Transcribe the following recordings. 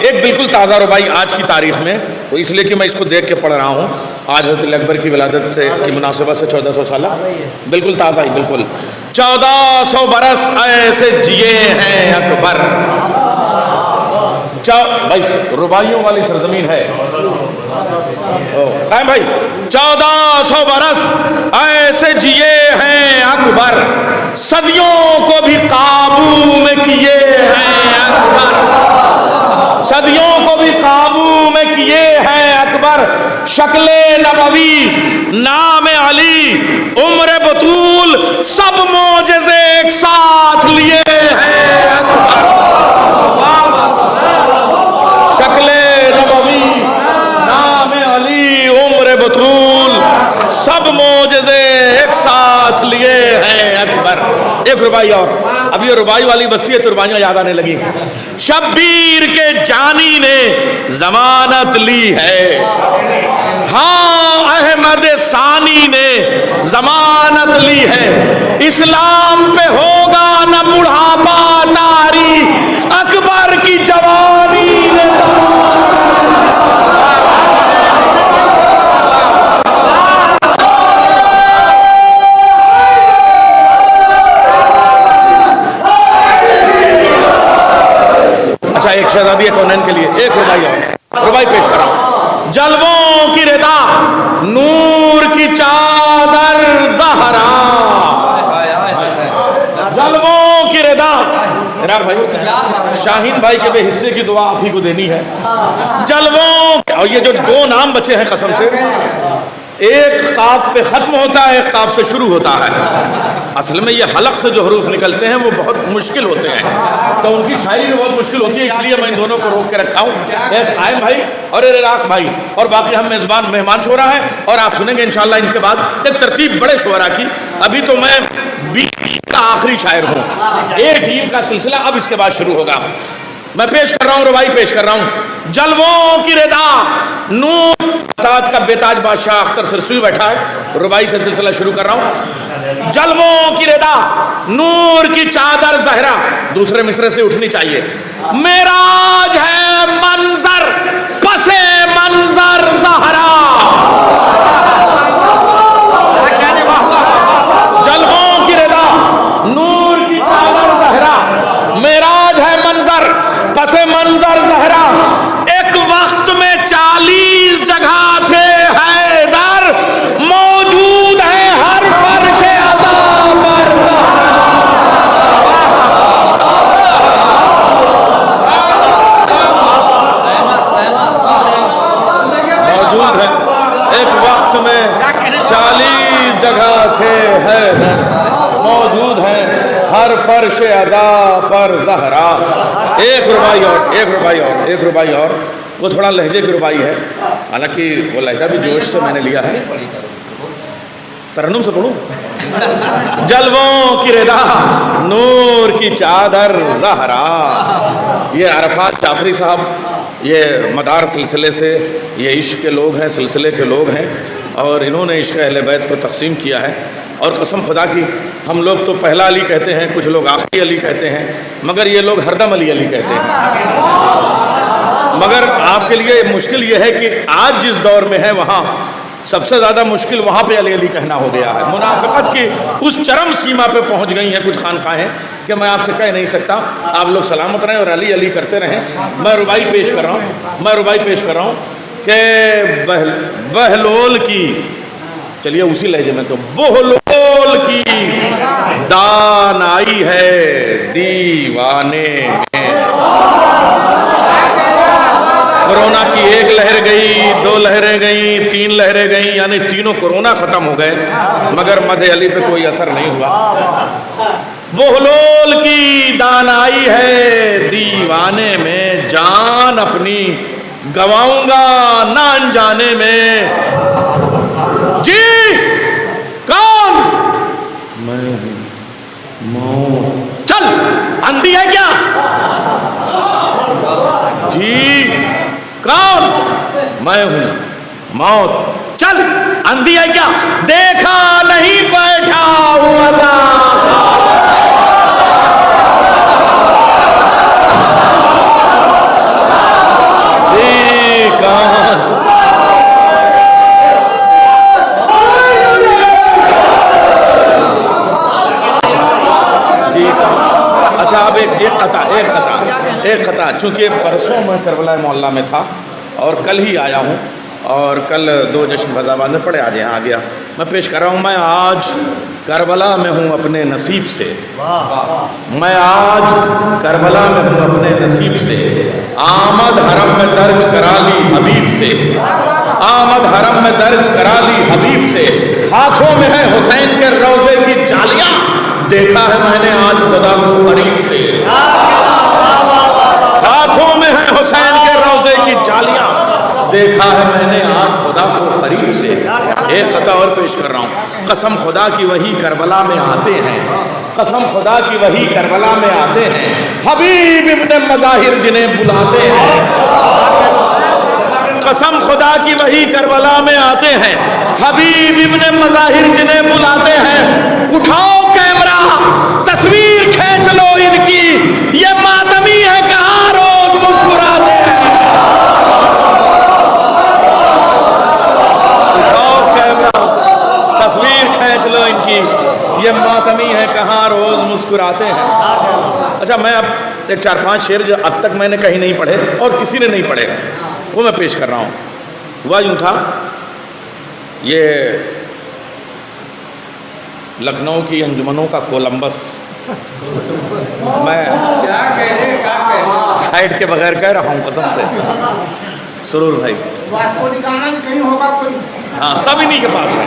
ایک بالکل تازہ ربائی آج کی تاریخ میں، وہ اس لیے کہ میں اس کو دیکھ کے پڑھ رہا ہوں، آج حضرت اکبر کی ولادت سے کی مناسبت سے 1400 سالہ، بالکل تازہ ہی، بالکل 1400 برس ایسے جیے ہیں اکبر. بھائی ربائیوں والی سرزمین ہے قائم بھائی. 1400 برس ایسے جیے ہیں اکبر، صدیوں کو بھی قابو میں کیے ہیں اکبر، صدیوں کو بھی قابو میں کیے ہیں اکبر. شکل نبوی، نام علی، عمر بطول، سب معجزے ایک ساتھ لیے ہیں اکبر. شکل نبوی، نام علی، عمر بطول، سب معجزے ایک ساتھ لیے ہیں اکبر. ایک ربائی اور، اب یہ ربائی والی بستی ہے تو ربائیاں یاد آنے لگی. شبیر کے جانی نے ضمانت لی ہے، ہاں احمد ثانی نے ضمانت لی ہے. اسلام پہ ہوگا نہ بڑھاپا طاری، اکبر کی جوانی نے ایک شہزادی کونین کے لیے ایک ربائی اور ربائی پیش کر رہا ہوں. جلووں کی ردا، نور کی چادر زہرا، جلووں کی ردا. بھائی شاہین بھائی کے بے حصے کی دعا آپ ہی کو دینی ہے. جلووں، اور یہ جو دو نام بچے ہیں قسم سے، ایک قاف پہ ختم ہوتا ہے، ایک قاف سے شروع ہوتا ہے. اصل میں یہ حلق سے جو حروف نکلتے ہیں وہ بہت مشکل ہوتے ہیں، تو ان کی شاعری بھی بہت مشکل ہوتی ہے، اس لیے میں ان دونوں کو روک کے رکھا ہوں. ایک قائم بھائی اور ایک عراق بھائی، اور باقی ہم میزبان مہمان شعرا ہیں، اور آپ سنیں گے انشاءاللہ ان کے بعد ایک ترتیب بڑے شعرا کی. ابھی تو میں بی کا آخری شاعر ہوں، اے ٹیم کا سلسلہ اب اس کے بعد شروع ہوگا. میں پیش کر رہا ہوں، ربائی پیش کر رہا ہوں. جلووں کی ردا، نور، تاج کا بے تاج بادشاہ اختر سرسوی بیٹھا ہے، ربائی سے سلسلہ شروع کر رہا ہوں. جلووں کی ردا، نور کی چادر زہرا، دوسرے مصرے سے اٹھنی چاہیے. معراج ہے منظر، پسے منظر زہرا، جلووں کی ردا، نور کی چادر زہرا، معراج ہے منظر، پسے منظر زہرا. ایک وقت میں 40 جگہ تھے حیدر، موجود ہے ہر فرش عزا پر موجود ہے. ایک وقت میں 40 جگہ تھے حیدر، موجود ہے ہر فرش عزا پر زہرا. ایک ربائی اور، ایک ربائی اور، ایک ربائی اور. وہ تھوڑا لہجے کی ربائی ہے، حالانکہ وہ لہجہ بھی جوش سے میں نے لیا ہے. ترنم سے پڑھوں. جلووں کی ردا، نور کی چادر زہرا. یہ عرفات جعفری صاحب، یہ مدار سلسلے سے، یہ عشق کے لوگ ہیں، سلسلے کے لوگ ہیں، اور انہوں نے عشق اہل بیت کو تقسیم کیا ہے. اور قسم خدا کی، ہم لوگ تو پہلا علی کہتے ہیں، کچھ لوگ آخری علی کہتے ہیں، مگر یہ لوگ ہردم علی علی کہتے ہیں. مگر آپ کے لیے مشکل یہ ہے کہ آج جس دور میں ہے وہاں سب سے زیادہ مشکل وہاں پہ علی علی کہنا ہو گیا ہے. منافقت کی اس چرم سیما پہ پہنچ گئی ہیں کچھ خانقاہیں کہ میں آپ سے کہہ نہیں سکتا. آپ لوگ سلامت رہیں اور علی علی کرتے رہیں. میں ربائی پیش کر رہا ہوں، میں ربائی پیش کر رہا ہوں کہ بہلول کی، چلیے اسی لہجے میں، تو بہلول کی دانائی ہے دیوانے میں. کورونا کی ایک لہر گئی، 2 لہریں گئیں، 3 لہریں گئیں، یعنی تینوں کورونا ختم ہو گئے، مگر مدح علی پہ کوئی اثر نہیں ہوا. بہلول کی دانائی ہے دیوانے میں، جان اپنی گواؤں گا نہ انجانے میں. جی کون؟ میں ہوں موت. چل اندھی ہے کیا؟ جی کون؟ میں ہوں موت. چل اندھی ہے کیا؟ دیکھا نہیں بیٹھا ہوں عذاب. چونکہ پرسوں میں کربلا معلیٰ میں تھا اور کل ہی آیا ہوں، اور کل 2 جشن فیض آباد میں پڑھے، آج یہاں آ گیا۔ میں پیش کر رہا ہوں، میں آج کربلا میں ہوں اپنے نصیب سے، میں آج کربلا میں ہوں اپنے نصیب سے، آمد حرم میں درج کرا لی حبیب سے، آمد حرم میں درج کرا لی حبیب سے، ہاتھوں میں ہے حسین کے روضے کی جالیاں، دیکھا ہے میں نے آج خدا کو قریب سے، ہاتھوں میں ہے حسین کے روضے کی جالیاں، دیکھا ہے میں نے آج خدا کو قریب سے۔ ایک خطا اور پیش کر رہا ہوں، قسم خدا کی وہی کربلا میں آتے ہیں، قسم خدا کی وہی کربلا میں آتے ہیں، حبیب ابن مظاہر جنہیں بلاتے ہیں، قسم خدا کی وہی کربلا میں آتے ہیں، حبیب ابن مظاہر جنہیں بلاتے ہیں، اٹھاؤ کیمرہ تصویر کھینچ لو ان کی، یہ ماتمی ہے کہاں روز مسکراتے ہیں، اٹھاؤ کیمرہ تصویر کھینچ لو ان کی، یہ ماتمی ہے کہاں روز مسکراتے ہیں۔ اچھا، میں اب ایک 4-5 شعر جو اب تک میں نے کہیں نہیں پڑھے اور کسی نے نہیں پڑھے وہ میں پیش کر رہا ہوں۔ ہوا یوں تھا، یہ لکھنؤ کی انجمنوں کا کولمبس، میں ہائٹ کے بغیر کہہ رہا ہوں قسم سے، سرور بھائی ہاں سب انہی کے پاس ہے۔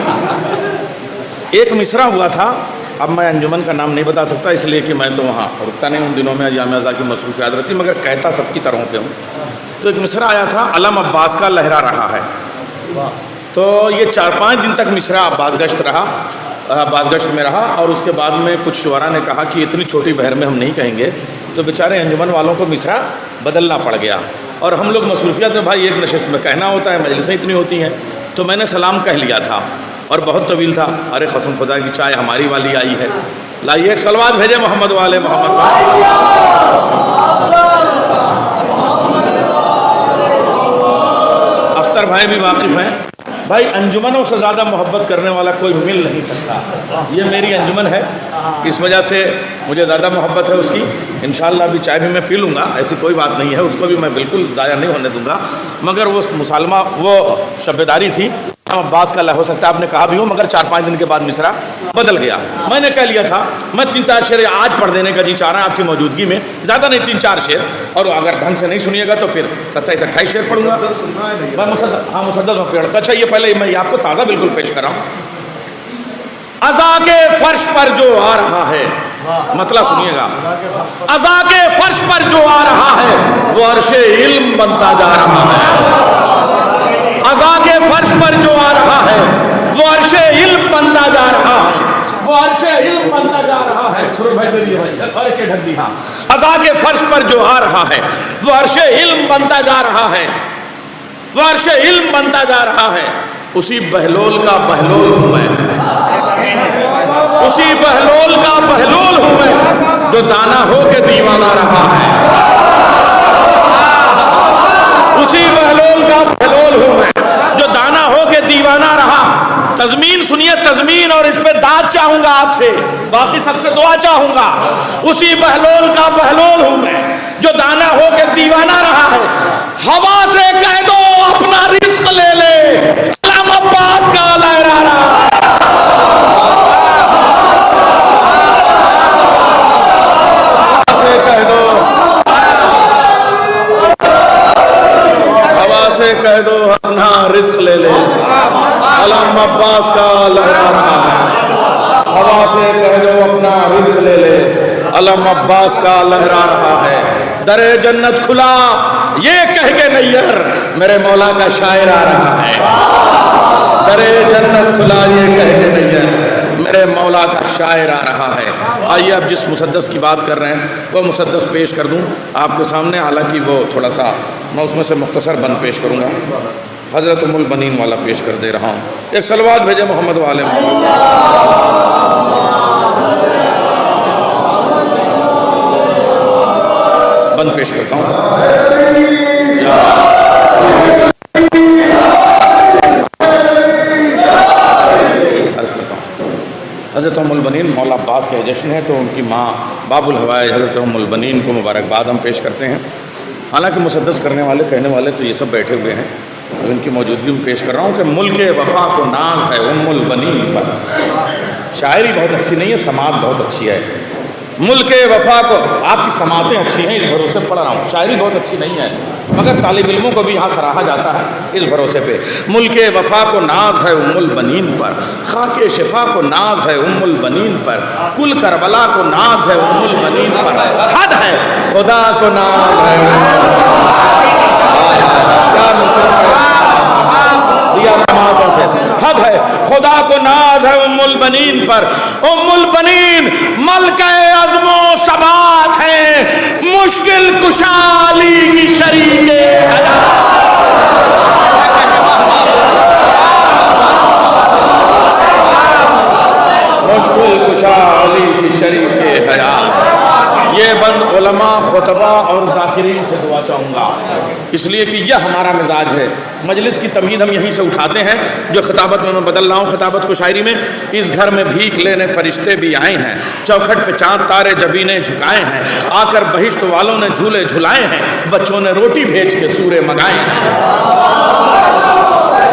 ایک مصرع ہوا تھا، اب میں انجمن کا نام نہیں بتا سکتا اس لیے کہ میں تو وہاں رکتا نہیں، ان دنوں میں جامعہ ازا کی مصروفیات رہتی، مگر کہتا سب کی طرحوں پہ ہوں۔ تو ایک مصرع آیا تھا، علم عباس کا لہرا رہا ہے، تو یہ 4-5 دن تک مصرع عباس گشت میں رہا، اور اس کے بعد میں کچھ شعراء نے کہا کہ اتنی چھوٹی بہر میں ہم نہیں کہیں گے، تو بیچارے انجمن والوں کو مصرع بدلنا پڑ گیا، اور ہم لوگ مصروفیات میں بھائی ایک نشست میں کہنا ہوتا ہے، مجلسیں اتنی ہوتی ہیں، تو میں نے سلام کہہ لیا تھا اور بہت طویل تھا، ارے قسم خدا کی چائے ہماری والی آئی ہے، لائیے ایک صلوات بھیجے محمد والے محمد۔ اختر بھائی بھی واقف ہیں، بھائی انجمنوں سے زیادہ محبت کرنے والا کوئی مل نہیں سکتا، یہ میری انجمن ہے، اس وجہ سے مجھے زیادہ محبت ہے اس کی، انشاءاللہ ابھی چائے بھی میں پی لوں گا، ایسی کوئی بات نہیں ہے، اس کو بھی میں بالکل ضائع نہیں ہونے دوں گا، مگر وہ مسالمہ وہ شبیداری تھی، عباس کا ہو سکتا ہے آپ نے کہا بھی ہو، مگر 4-5 دن کے بعد مصرع بدل گیا۔ میں نے کہہ لیا تھا میں 3-4 شعر آج پڑھ دینے کا جی چاہ رہا ہے آپ کی موجودگی میں، زیادہ نہیں 3-4 شعر، اور اگر ڈھنگ سے نہیں سنیے گا تو پھر 27-28 شعر پڑھوں گا میں مسدس میں پیڑ۔ اچھا یہ پہلے میں آپ کو تازہ بالکل پیش کر رہا ہوں، عزا کے فرش پر جو آ رہا ہے، مطلب سنیے گا، عزا کے فرش پر جو آ رہا ہے وہ عرش علم بنتا جا رہا ہے، عزا کے فرش پر جو آ رہا ہے وہ عرش علم بنتا جا رہا ہے، وہ عرش علم بنتا جا رہا ہے، عزا کے فرش پر جو آ رہا ہے وہ عرش علم بنتا جا رہا ہے، وہ عرش علم بنتا جا رہا ہے، اسی بہلول کا بہلول ہوں میں، اسی بہلول کا بہلول ہوں میں جو دانا ہو کے دیوانہ رہا ہے، اسی بہلول کا بہلول ہوں میں جو دانا ہو کے دیوانہ رہا۔ تضمین سنیے تضمین، اور اس پہ داد چاہوں گا آپ سے، باقی سب سے دعا چاہوں گا، اسی بہلول کا بہلول ہوں میں جو دانا ہو کے دیوانہ رہا ہے، ہوا سے کہہ دو اپنا رزق لے لے، علم عباس کا لہرا رہا ہے، کہہ دو اپنا رزق لے لے، علم عباس کا لہرا رہا ہے، ہوا سے کہہ دو اپنا رزق لے لے، علم عباس کا لہرا رہا ہے، در جنت کھلا یہ کہہ کے نیر میرے مولا کا شاعر آ رہا ہے، در جنت کھلا یہ کہہ کے نیر میرے مولا کا شاعر آ رہا ہے۔ آئیے اب جس مسدس کی بات کر رہے ہیں وہ مسدس پیش کر دوں آپ کے سامنے، حالانکہ وہ تھوڑا سا میں اس میں سے مختصر بند پیش کروں گا، حضرت ام البنین والا پیش کر دے رہا ہوں، ایک صلوات بھیجے محمد والے محمد۔ بند پیش کرتا ہوں، حضرت ام البنین مولا عباس کے جشن ہے، تو ان کی ماں باب الحوائج حضرت ام البنین کو مبارکباد ہم پیش کرتے ہیں۔ حالانکہ مسدس کرنے والے کہنے والے تو یہ سب بیٹھے ہوئے ہیں، تو ان کی موجودگی میں پیش کر رہا ہوں کہ ملک وفا کو ناز ہے ام البنین پر. شاعری بہت اچھی نہیں ہے، سماعت بہت اچھی ہے. ملک وفا کو، آپ کی سماعتیں اچھی ہیں اس بھروسے پڑھ رہا ہوں، شاعری بہت اچھی نہیں ہے مگر طالب علموں کو بھی یہاں سراہا جاتا ہے اس بھروسے پہ. ملک وفا کو ناز ہے ام البنین پر، خاک شفا کو ناز ہے ام البنین پر، کل کربلا کو ناز ہے ام البنین پر. حد ہے خدا کو ناز ہے. کیا دیا سماعتوں سے. حد ہے خدا کو ناز ہے ام البنین پر. ام البنین ملکہ عزم و ثبات ہے، مشکل کشالی کی شریک حیات. مشکل کشالی کی شریک حیات. یہ بند علماء، خطبہ اور ذاکرین سے دعا چاہوں گا، اس لیے کہ یہ ہمارا مزاج ہے. مجلس کی تمہید ہم یہیں سے اٹھاتے ہیں جو خطابت میں بدل رہا ہوں. خطابت کو شاعری میں: اس گھر میں بھیک لینے فرشتے بھی آئے ہیں، چوکھٹ پہ چاند تارے جبینے جھکائے ہیں، آ کر بہشت والوں نے جھولے جھلائے ہیں، بچوں نے روٹی بھیج کے سورے منگائے ہیں.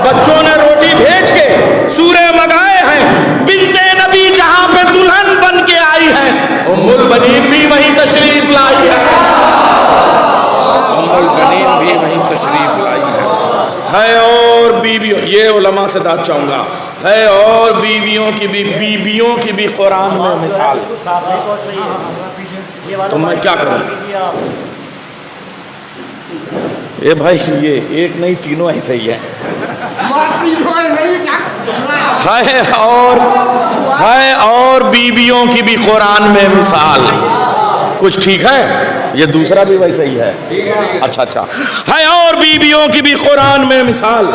بچوں نے روٹی بھیج کے سورے منگائے ہیں. بنت نبی جہاں پہ دلہن بن کے آئی ہے، ام البنین بھی وہیں تشریف لائی ہے. ام البنین بھی وہیں تشریف لائی ہے. اور بیویوں، یہ علماء سے داد چاہوں گا، ہے اور بیویوں کی بھی قرآن میں مثال. تو میں کیا کروں؟ اے بھائی یہ ایک نہیں، تینوں ایسے ہی ہیں. ہے اور بیویوں کی بھی قرآن میں مثال. کچھ ٹھیک ہے؟ یہ دوسرا بھی ویسے ہی ہے. اچھا. ہے اور بیویوں کی بھی قرآن میں مثال،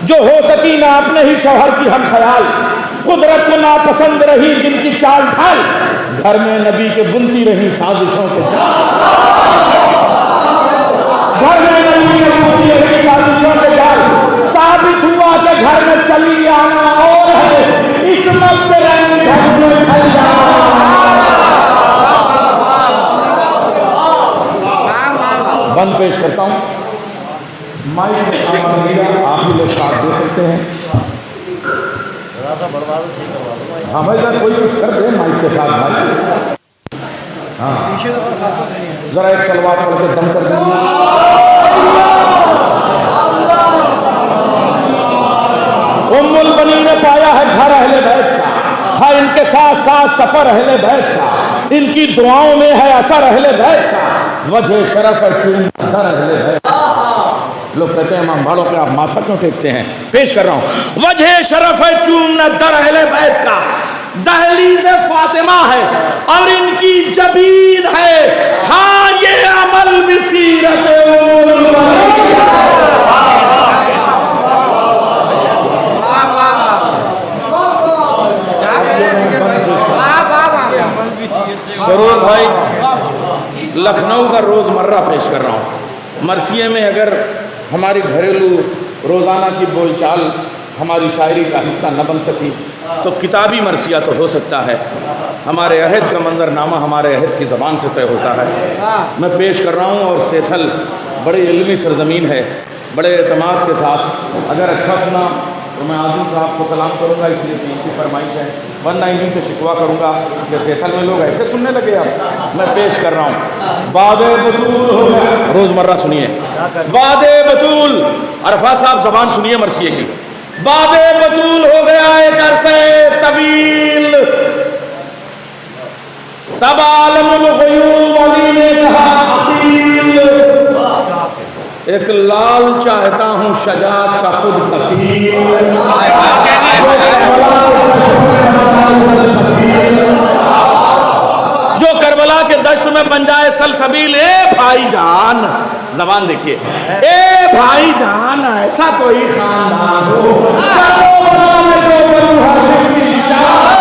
جو ہو سکی نہ اپنے ہی شوہر کی ہم خیال، قدرت کو ناپسند رہی جن کی چال ڈھال، گھر میں نبی کے بنتی رہی سازشوں کے جال. گھر میں نبی کے بنتی رہی سازشوں کے جال. ثابت ہوا کہ گھر میں چلی آنا اور ہے، اس مت رنگ گھر میں ڈھل جانا. بند پیش کرتا ہوں. مائک کے سامنے آپ ہی لوگ ساتھ دے سکتے ہیں. ہاں بھائی ذرا کوئی کچھ کر دے مائک کے ساتھ. بھائی ہاں ذرا ایک سلوات پڑھ کے دم کر دیں. ام البنین نے پایا ہے گھر اہل بیت کا، ہے ان کے ساتھ ساتھ سفر اہل بیت کا، ان کی دعاؤں میں ہے اثر اہل بیت کا، وجہ شرف ہے چون در اہل بیت. لوگ کہتے ہیں امام بھاڑوں پہ آپ ماتھا کیوں ٹیکتے ہیں؟ پیش کر رہا ہوں. وجہ شرف ہے چون در اہل بیت کا، دہلیز فاطمہ ہے اور ان کی جبین ہے، ہاں یہ عمل بصیرت سرور بھائی. لکھنؤ کا روز مرہ پیش کر رہا ہوں. مرثیے میں اگر ہماری گھریلو روزانہ کی بول چال ہماری شاعری کا حصہ نہ بن سکی تو کتابی مرثیہ تو ہو سکتا ہے. ہمارے عہد کا منظر نامہ ہمارے عہد کی زبان سے طے ہوتا ہے. میں پیش کر رہا ہوں. اور سیتھل بڑی علمی سرزمین ہے، بڑے اعتماد کے ساتھ اگر اچھا سنا تو میں عاظم صاحب کو سلام کروں گا، اس لیے کہ ان کی فرمائش ہے، ورنہ انہیں سے شکوہ کروں گا کہ سیتھل میں لوگ ایسے سننے لگے. اب میں پیش کر رہا ہوں. باد بطول ہو گیا، روزمرہ سنیے. باد بطول، عرفات صاحب زبان سنیے مرثیے کی. باد بطول ہو گیا ایک عرصے طویل، تب عالم الغیوب علی نے کہا عقیل، ایک لال چاہتا ہوں شجاعت کا خود کفیل، جو کربلا کے دشت میں بن جائے سلسبیل. اے بھائی جان، زبان دیکھیے، اے بھائی جان ایسا کوئی خاندان ہو جو بنو ہاشم کی نشان.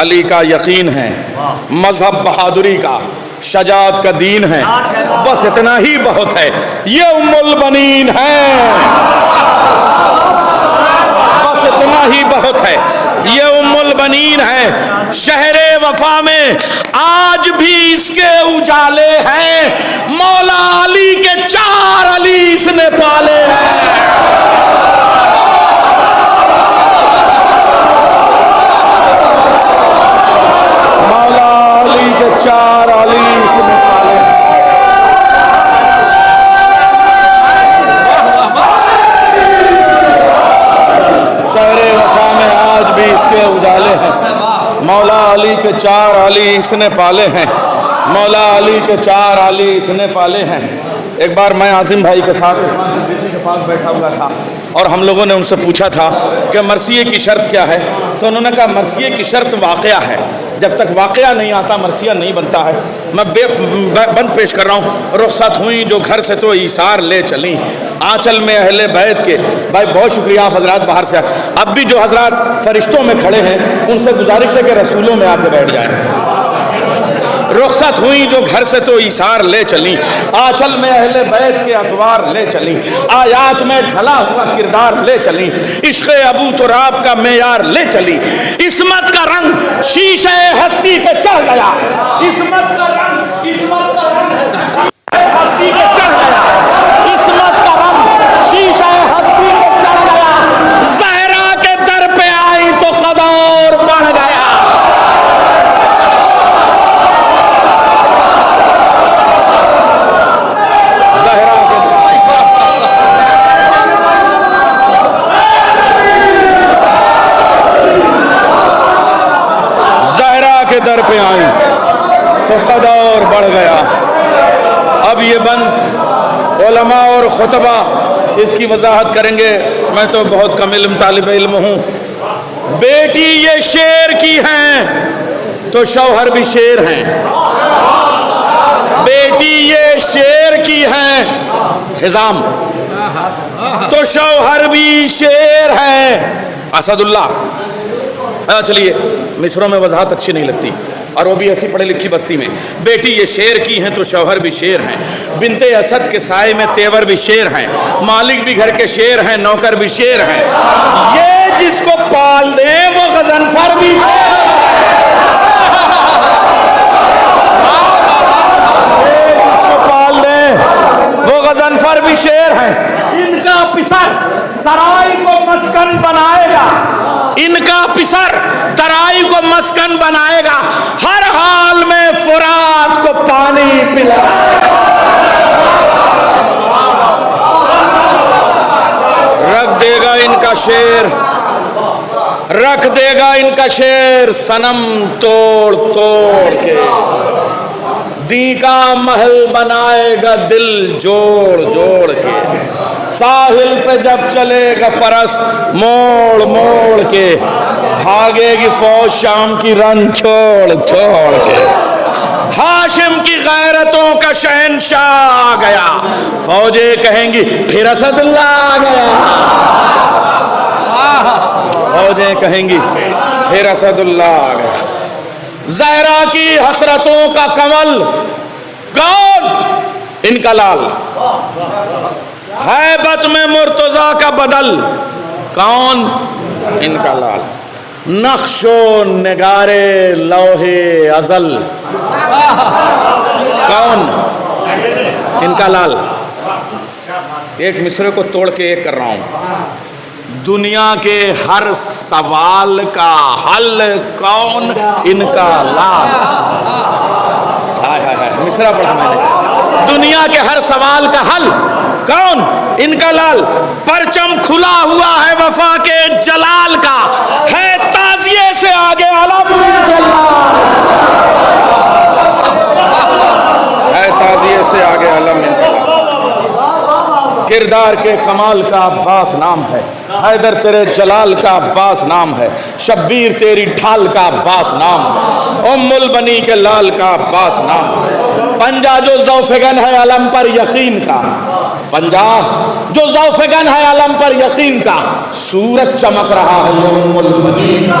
علی کا یقین ہے، مذہب بہادری کا، شجاعت کا دین ہے، بس اتنا ہی بہت ہے، یہ ام البنین ہے، بس اتنا ہی بہت ہے، یہ ام البنین ہے۔ شہر وفا میں آج بھی اس کے اجالے ہیں، مولا علی کے 4 علی اس نے پالے ہیں۔ مولا علی کے 4 علی اس نے پالے ہیں۔ شہر وفا میں آج بھی اس کے اجالے ہیں، مولا علی کے 4 علی اس نے پالے ہیں، مولا علی کے 4 علی اس نے پالے ہیں۔ ایک بار میں عاظم بھائی کے ساتھ کے پاس بیٹھا ہوا تھا اور ہم لوگوں نے ان سے پوچھا تھا کہ مرثیے کی شرط کیا ہے، تو انہوں نے کہا مرثیے کی شرط واقعہ ہے، جب تک واقعہ نہیں آتا مرثیہ نہیں بنتا ہے۔ میں بند پیش کر رہا ہوں، رخصت ہوئیں جو گھر سے تو ایثار لے چلیں، آنچل میں اہل بیت کے۔ بھائی بہت شکریہ، آپ حضرات باہر سے اب بھی جو حضرات فرشتوں میں کھڑے ہیں ان سے گزارش ہے کہ رسولوں میں آ کے بیٹھ جائیں۔ رخصت ہوئی جو گھر سے تو ایثار لے چلیں، آنچل میں اہل بیت کے اطوار لے چلیں، آیات میں ڈھلا ہوا کردار لے چلیں، عشق ابو تراب کا معیار لے چلیں۔ عصمت کا رنگ شیشے ہستی پہ چڑھ گیا، عصمت کا رنگ ہستی پہ چڑھ گیا، عصمت کا رنگ شیشے ہستی پہ چڑھ گیا، زہرا کے در پہ آئی تو قدر بڑھ گیا۔ در پہ آئیں تو قدر بڑھ گیا۔ اب یہ بند علماء اور خطبہ اس کی وضاحت کریں گے، میں تو بہت کم علم طالب علم ہوں۔ بیٹی یہ شیر کی ہیں تو شوہر بھی شیر ہیں، بیٹی یہ شیر کی ہیں حزام تو شوہر بھی شیر ہیں۔ اسد اللہ، چلیے مصروں میں وضاحت اچھی نہیں لگتی اور وہ بھی ایسی پڑھی لکھی بستی میں۔ بیٹی یہ شیر کی ہیں تو شوہر بھی شیر ہیں، بنت اسد کے سائے میں تیور بھی شیر ہیں، مالک بھی گھر کے شیر ہیں، نوکر بھی شیر ہیں، یہ جس کو پال دیں وہ غضنفر بھی شیر ہے، جس کو پال دیں وہ غضنفر بھی شیر ہیں۔ ان کا پسر ترائی کو مسکن بنائے گا، ان کا پسر ترائی کو مسکن بنائے گا، ہر حال میں فرات کو پانی پلائے گا۔ رکھ دے گا ان کا شیر، رکھ دے گا ان کا شیر صنم توڑ توڑ کے، دی کا محل بنائے گا دل جوڑ جوڑ کے، ساحل پہ جب چلے گا فرس موڑ موڑ کے، بھاگے گی فوج شام کی رن چھوڑ چھوڑ کے، ہاشم کی غیرتوں کا شہنشاہ آ گیا، فوجیں کہیں گی پھر اسد اللہ آ گیا، فوجیں کہیں گی پھر اسد اللہ آ گیا۔ زہرا کی حسرتوں کا کمل کون؟ ان کا لال، ہیبت میں مرتضیٰ کا بدل کون؟ ان کا لال، نقش و نگارے لوحے ازل کون؟ ان کا لال۔ ایک مصرے کو توڑ کے ایک کر رہا ہوں، دنیا کے ہر سوال کا حل کون؟ ان کا لال۔ مصرا پڑھا میں نے، دنیا کے ہر سوال کا حل کون؟ ان کا لال۔ پرچم کھلا ہوا ہے وفا کے جلال کا، ہے تازیے سے آگے علم جلال، ہے تازیے سے آگے علم جلال۔ کردار کے کمال کا عباس نام ہے، حیدر تیرے جلال کا عباس نام ہے، شبیر تیری ڈھال کا عباس نام ہے، ام البنی کے لال کا عباس نام ہے۔ پنجا جو ذوفگن ہے علم پر یقین کا، پنجا جو ذوفگن ہے علم پر یقین کا، سورج چمک رہا ہے ام البنی کا۔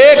1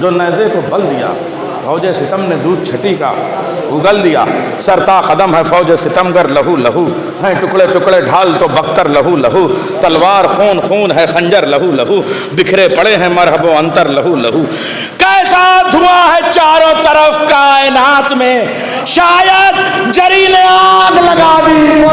جو نیزے کو بل دیا، فوج ستم نے دودھ چھٹی کا اگل دیا، سرتا قدم ہے فوج ستم گر لہو لہو، ہیں ٹکڑے ٹکڑے ڈھال تو بختر لہو لہو، تلوار خون خون ہے خنجر لہو لہو، بکھرے پڑے ہیں مرحب و انتر لہو لہو۔ کیسا دھواں ہے چاروں طرف کائنات میں، شاید جری نے آگ لگا دی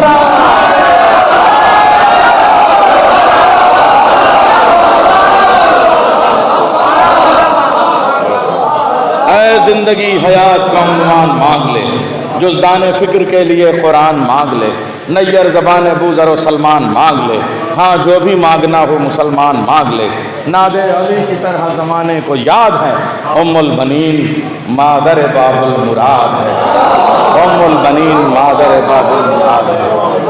اے زندگی حیات کا عنوان مانگ لے، جزدان فکر کے لیے قرآن مانگ لے، نیر زبان بوذر و سلمان مانگ لے، ہاں جو بھی مانگنا ہو مسلمان مانگ لے۔ ناد علی کی طرح زمانے کو یاد ہے، ام البنین مادر باب المراد ہے، ام البنین مادر باب المراد ہے۔